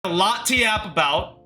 A lot to yap about.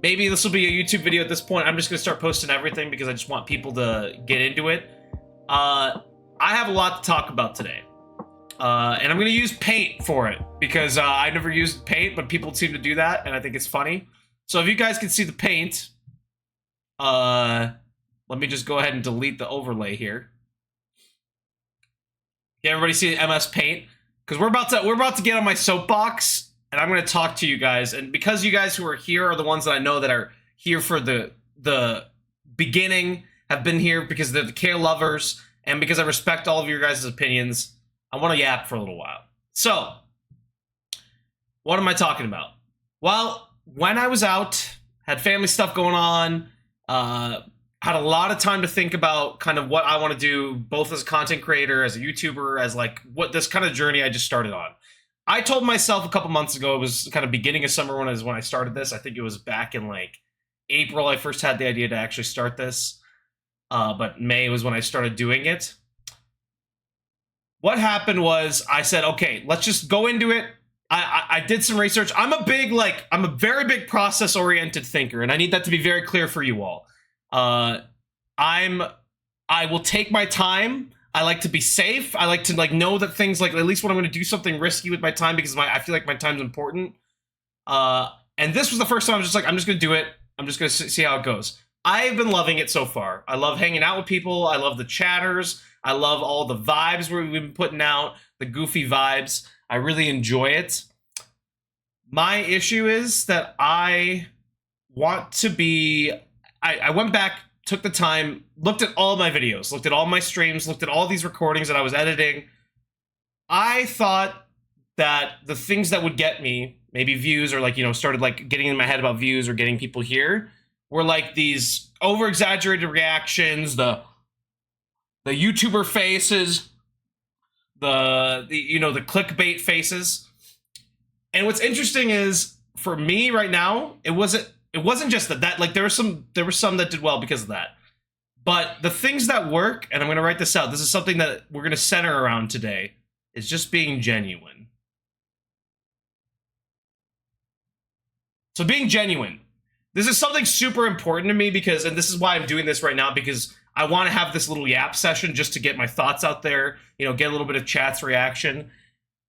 Maybe this will be a YouTube video at this point. I'm just gonna start posting everything because I just want people to get into it. I have a lot to talk about today. And I'm gonna use Paint for it because I never used Paint, but people seem to do that, and I think it's funny. So if you guys can see the Paint, let me just go ahead and delete the overlay here. Yeah, everybody see MS Paint? Because we're about to get on my soapbox. And I'm going to talk to you guys, and because you guys who are here are the ones that I know that are here for the beginning, have been here because they're the Kale lovers, and because I respect all of your guys' opinions, I want to yap for a little while. So, what am I talking about? Well, when I was out, had family stuff going on, had a lot of time to think about kind of what I want to do, both as a content creator, as a YouTuber, as like what this kind of journey I just started on. I told myself a couple months ago, it was kind of beginning of summer when I started this. I think it was back in like April I first had the idea to actually start this. But May was when I started doing it. What happened was I said, okay, let's just go into it. I did some research. I'm a very big process-oriented thinker, and I need that to be very clear for you all. I will take my time. I like to be safe. I like to know that things at least when I'm going to do something risky with my time because I feel like my time's important. And this was the first time I was just like, I'm just going to do it. I'm just going to see how it goes. I've been loving it so far. I love hanging out with people. I love the chatters. I love all the vibes we've been putting out, the goofy vibes. I really enjoy it. My issue is that I want to be... I went back, took the time, looked at all my videos, looked at all my streams, looked at all these recordings that I was editing. I thought that the things that would get me maybe views or started getting in my head about views or getting people here were like these over-exaggerated reactions, the YouTuber faces, the clickbait faces. And what's interesting is for me right now, it wasn't just that there were some that did well because of that. But the things that work, and I'm going to write this out, this is something that we're going to center around today, is just being genuine. So being genuine. This is something super important to me because, and this is why I'm doing this right now, because I want to have this little yap session just to get my thoughts out there, get a little bit of chat's reaction.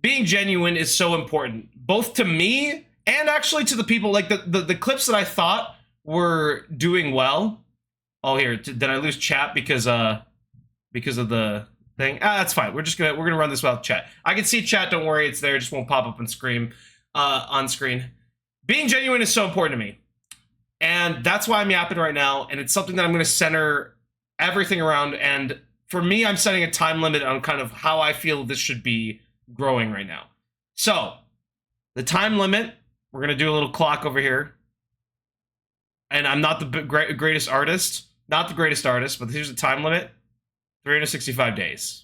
Being genuine is so important, both to me and actually to the people, the clips that I thought were doing well. Oh, here, did I lose chat because of the thing? That's fine. We're gonna run this without chat. I can see chat. Don't worry, it's there. It just won't pop up on screen. Being genuine is so important to me, and that's why I'm yapping right now. And it's something that I'm gonna center everything around. And for me, I'm setting a time limit on kind of how I feel this should be growing right now. So the time limit. We're gonna do a little clock over here. And I'm not the greatest artist. Not the greatest artist, but here's the time limit. 365 days.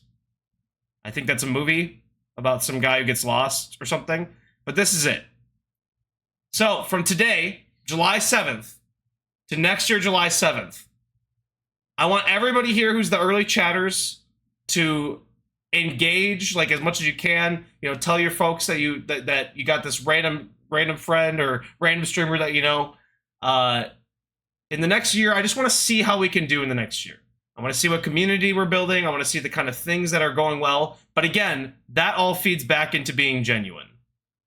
I think that's a movie about some guy who gets lost or something. But this is it. So, from today, July 7th, to next year, July 7th, I want everybody here who's the early chatters to engage, as much as you can. Tell your folks that you got this random friend or random streamer that in the next year. I just want to see how we can do in the next year. I want to see what community we're building. I want to see the kind of things that are going well. But again, that all feeds back into being genuine.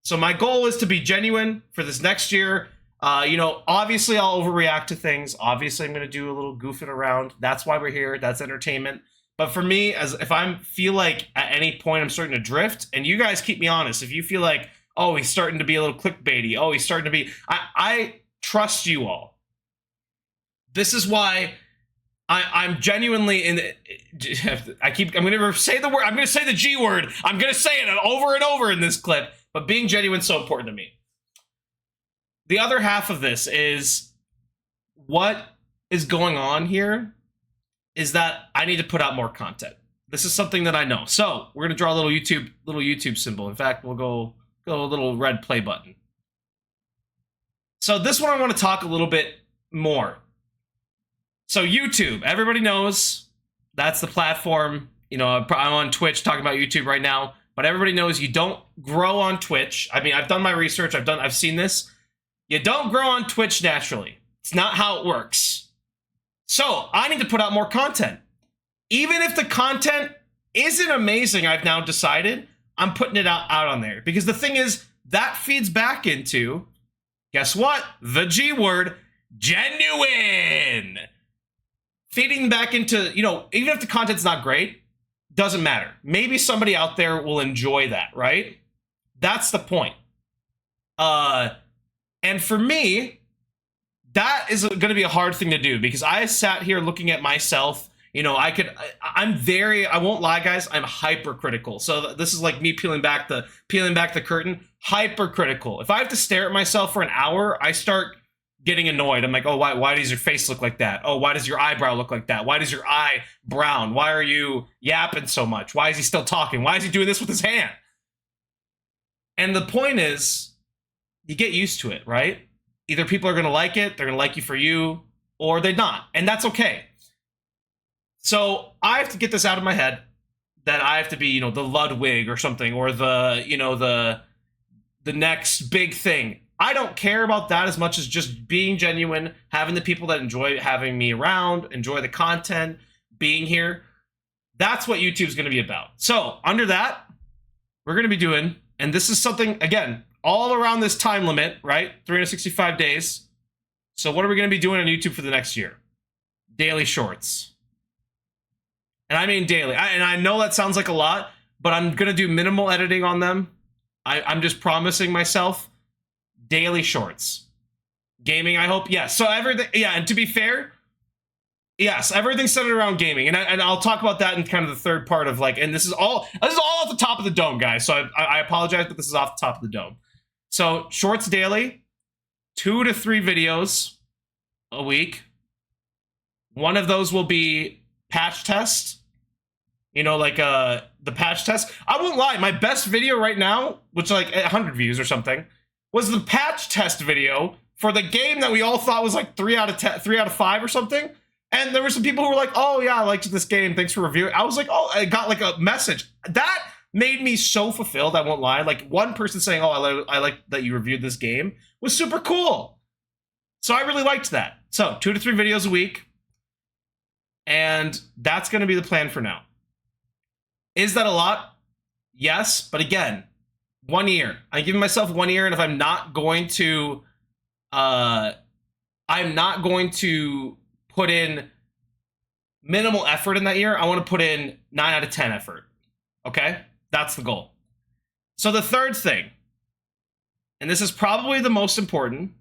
So my goal is to be genuine for this next year. Obviously I'll overreact to things. Obviously I'm going to do a little goofing around. That's why we're here. That's entertainment. But for me, if I feel like at any point I'm starting to drift, and you guys keep me honest, if you feel like, oh, he's starting to be a little clickbaity. Oh, he's starting to be... I trust you all. This is why I'm genuinely in... I'm going to say the word. I'm going to say the G word. I'm going to say it over and over in this clip. But being genuine is so important to me. The other half of this is what is going on here is that I need to put out more content. This is something that I know. So we're going to draw a little YouTube symbol. In fact, we'll go a little red play button. So this one I want to talk a little bit more. So YouTube, everybody knows that's the platform. I'm on Twitch talking about YouTube right now, but everybody knows you don't grow on Twitch. I mean, I've done my research. I've seen this. You don't grow on Twitch naturally. It's not how it works. So I need to put out more content. Even if the content isn't amazing, I've now decided I'm putting it out on there. Because the thing is, that feeds back into, guess what? The G word, genuine. Feeding back into, you know, even if the content's not great, doesn't matter. Maybe somebody out there will enjoy that, right? That's the point. And for me, that is going to be a hard thing to do because I sat here looking at myself. You know, I won't lie, guys, I'm hypercritical. So this is like me peeling back the curtain. Hypercritical. If I have to stare at myself for an hour, I start getting annoyed. I'm like, oh, why does your face look like that? Oh, why does your eyebrow look like that? Why does your eye brown? Why are you yapping so much? Why is he still talking? Why is he doing this with his hand? And the point is, you get used to it, right? Either people are going to like it, they're going to like you for you, or they're not. And that's okay. So I have to get this out of my head that I have to be, you know, the Ludwig or something, or the, you know, the next big thing. I don't care about that as much as just being genuine, having the people that enjoy having me around, enjoy the content, being here. That's what YouTube's going to be about. So under that, we're going to be doing, and this is something, again, all around this time limit, right? 365 days. So what are we going to be doing on YouTube for the next year? Daily shorts. And I mean daily. And I know that sounds like a lot, but I'm going to do minimal editing on them. I'm just promising myself daily shorts. Gaming, I hope. Yes. So everything, yeah, and to be fair, yes, everything's centered around gaming. And I'll talk about that in kind of the third part of like, and this is all off the top of the dome, guys. So I apologize, but this is off the top of the dome. So shorts daily, 2 to 3 videos a week. One of those will be patch test. You know, like the patch test. I won't lie, my best video right now, which like 100 views or something, was the patch test video for the game that we all thought was like 3 out of 5 or something. And there were some people who were like, oh yeah, I liked this game, thanks for reviewing. I was like, oh, I got like a message. That made me so fulfilled, I won't lie. Like one person saying, oh, I like that you reviewed this game was super cool. So I really liked that. So 2 to 3 videos a week. And that's going to be the plan for now. Is that a lot? Yes, but again, 1 year. I'm giving myself 1 year, and if I'm not going to put in minimal effort in that year, I want to put in 9 out of 10 effort. Okay? That's the goal. So the third thing, and this is probably the most important,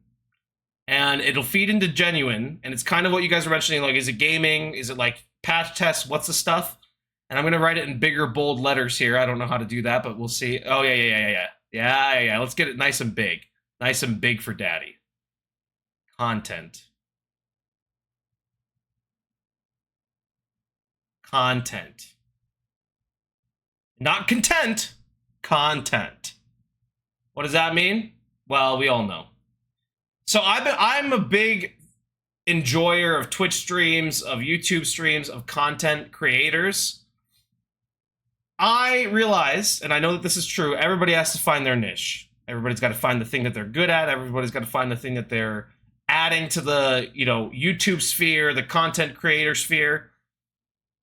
and it'll feed into genuine, and it's kind of what you guys were mentioning, like, is it gaming? Is it like patch tests? What's the stuff? And I'm going to write it in bigger, bold letters here. I don't know how to do that, but we'll see. Oh, yeah. Let's get it nice and big. Nice and big for daddy. Content. Content. Not content. Content. What does that mean? Well, we all know. So I'm a big enjoyer of Twitch streams, of YouTube streams, of content creators. I realize, and I know that this is true, everybody has to find their niche. Everybody's got to find the thing that they're good at. Everybody's got to find the thing that they're adding to the, you know, YouTube sphere, the content creator sphere.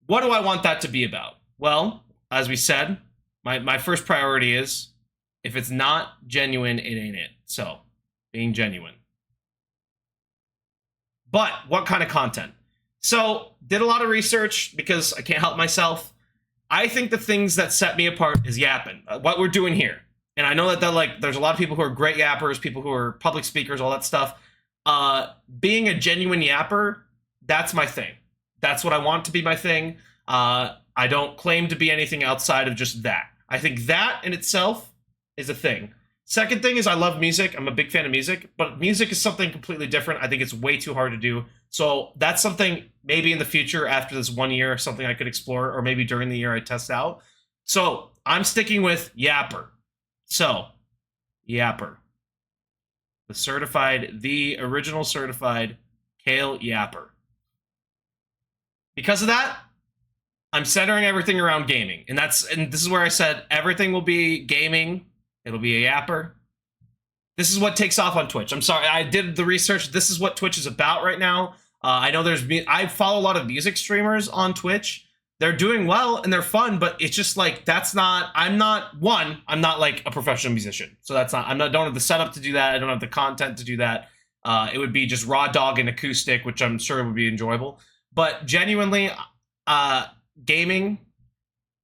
What do I want that to be about? Well, as we said, my first priority is, if it's not genuine, it ain't it. So, being genuine. But what kind of content? So, did a lot of research because I can't help myself. I think the things that set me apart is yapping. What we're doing here. And I know that like there's a lot of people who are great yappers, people who are public speakers, all that stuff. Being a genuine yapper, that's my thing. That's what I want to be my thing. I don't claim to be anything outside of just that. I think that in itself is a thing. Second thing is I love music. I'm a big fan of music, but music is something completely different. I think it's way too hard to do. So that's something maybe in the future after this 1 year, something I could explore, or maybe during the year I test out. So I'm sticking with yapper. So yapper. The original certified Kale yapper. Because of that, I'm centering everything around gaming. And this is where I said everything will be gaming. It'll be a yapper. this is what takes off on Twitch. I'm sorry, I did the research. This is what Twitch is about right now. I know I follow a lot of music streamers on Twitch. They're doing well and they're fun, but it's just like, I'm not like a professional musician. So don't have the setup to do that. I don't have the content to do that. It would be just raw dog and acoustic, which I'm sure would be enjoyable. But genuinely, gaming,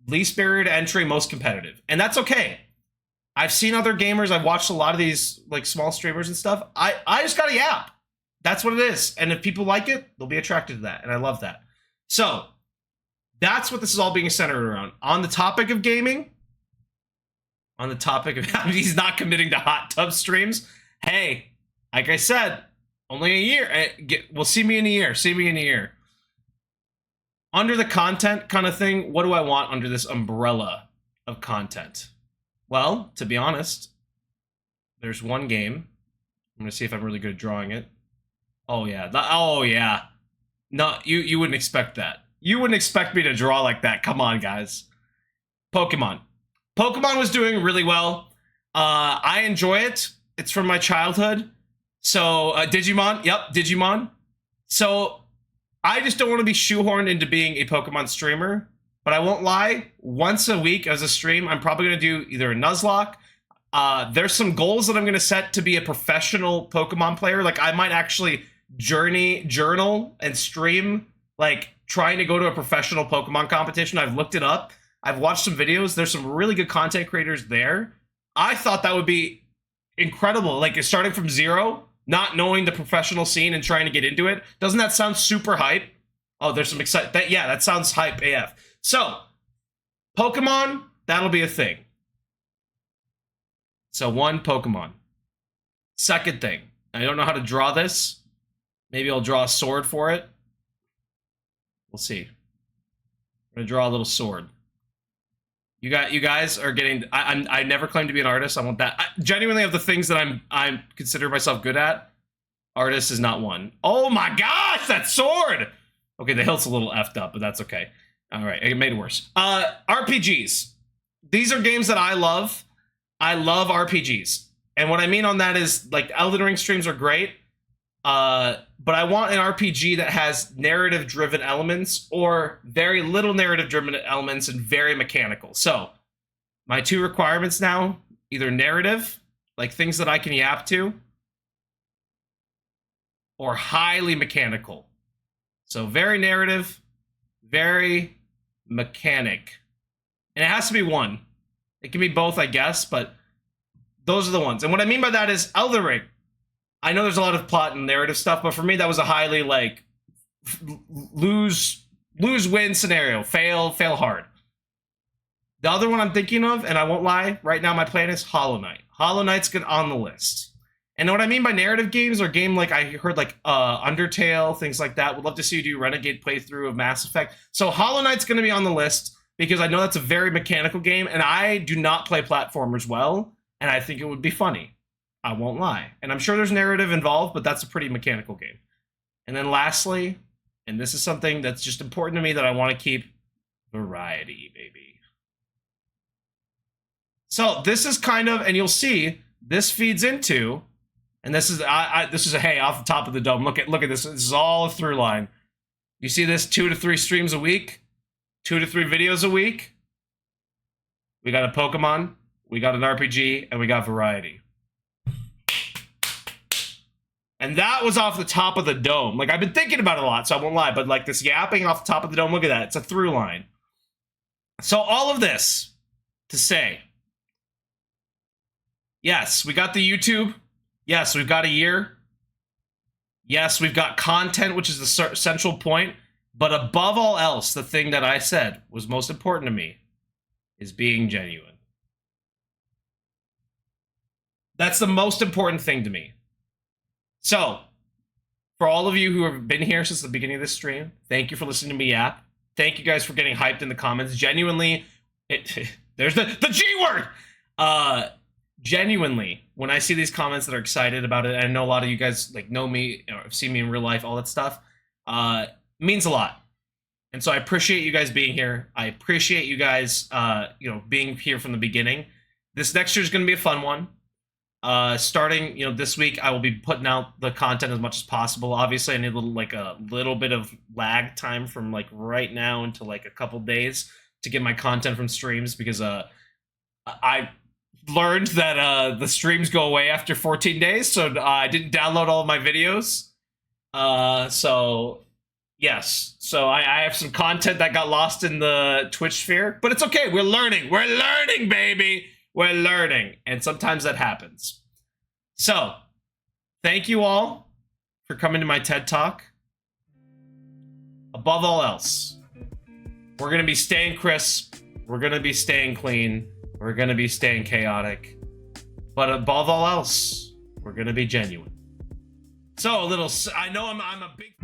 least barrier to entry, most competitive. And that's okay. I've seen other gamers. I've watched a lot of these like small streamers and stuff. I just got a yap. That's what it is. And if people like it, they'll be attracted to that. And I love that. So that's what this is all being centered around. On the topic of gaming, on the topic of how he's not committing to hot tub streams. Hey, like I said, only a year. Well, see me in a year. See me in a year. Under the content kind of thing, what do I want under this umbrella of content? Well, to be honest, there's one game. I'm going to see if I'm really good at drawing it. Oh, yeah. Oh, yeah. No, you wouldn't expect that. You wouldn't expect me to draw like that. Come on, guys. Pokemon. Pokemon was doing really well. I enjoy it. It's from my childhood. So, Digimon. Yep, Digimon. So, I just don't want to be shoehorned into being a Pokemon streamer. But I won't lie, once a week as a stream, I'm probably going to do either a Nuzlocke. There's some goals that I'm going to set to be a professional Pokemon player. Like, I might actually journal and stream, like, trying to go to a professional Pokemon competition. I've looked it up. I've watched some videos. There's some really good content creators there. I thought that would be incredible. Like, starting from zero, not knowing the professional scene and trying to get into it. Doesn't that sound super hype? Oh, there's some excitement. Yeah, that sounds hype AF. So, Pokemon, that'll be a thing. So, one, Pokemon. Second thing, I don't know how to draw this. Maybe I'll draw a sword for it. We'll see. I'm gonna draw a little sword. You guys are getting. I never claimed to be an artist. I want that. Genuinely, of the things that I consider myself good at, artist is not one. Oh my gosh, that sword! Okay, the hilt's a little effed up, but that's okay. All right, it made it worse. RPGs. These are games that I love. I love RPGs, and what I mean on that is like Elden Ring streams are great. But I want an RPG that has narrative-driven elements or very little narrative-driven elements and very mechanical. So, my two requirements now, either narrative, like things that I can yap to, or highly mechanical. So, very narrative, very mechanic. And it has to be one. It can be both, I guess, but those are the ones. And what I mean by that is Elden Ring. I know there's a lot of plot and narrative stuff, but for me, that was a highly, like, lose-win scenario. Fail hard. The other one I'm thinking of, and I won't lie, right now my plan is Hollow Knight. Hollow Knight's on the list. And what I mean by narrative games or game like I heard like Undertale, things like that. Would love to see you do Renegade playthrough of Mass Effect. So Hollow Knight's going to be on the list because I know that's a very mechanical game, and I do not play platformers well, and I think it would be funny. I won't lie. And I'm sure there's narrative involved, but that's a pretty mechanical game. And then lastly, and this is something that's just important to me that I want to keep, variety, baby. So this is kind of, and you'll see, this feeds into, and this is, this is a, hey, off the top of the dome, look at this. This is all a through line. You see this 2 to 3 streams a week, 2 to 3 videos a week. We got a Pokemon, we got an RPG, and we got variety. And that was off the top of the dome. Like, I've been thinking about it a lot, so I won't lie. But, like, this yapping off the top of the dome, look at that. It's a through line. So, all of this to say, yes, we got the YouTube. Yes, we've got a year. Yes, we've got content, which is the central point. But above all else, the thing that I said was most important to me is being genuine. That's the most important thing to me. So, for all of you who have been here since the beginning of this stream, thank you for listening to me yap. Thank you guys for getting hyped in the comments. Genuinely, there's the G word! Genuinely, when I see these comments that are excited about it, and I know a lot of you guys like know me, or have seen me in real life, all that stuff, means a lot. And so I appreciate you guys being here. I appreciate you guys, being here from the beginning. This next year is going to be a fun one. Starting, this week, I will be putting out the content as much as possible. Obviously, I need a little bit of lag time from like right now until like a couple days to get my content from streams, because I learned that the streams go away after 14 days, so I didn't download all of my videos. So yes, so I have some content that got lost in the Twitch sphere, but it's okay. We're learning, baby. We're learning, and sometimes that happens. So, thank you all for coming to my TED Talk. Above all else, we're going to be staying crisp. We're going to be staying clean. We're going to be staying chaotic. But above all else, we're going to be genuine. So, I know I'm a big...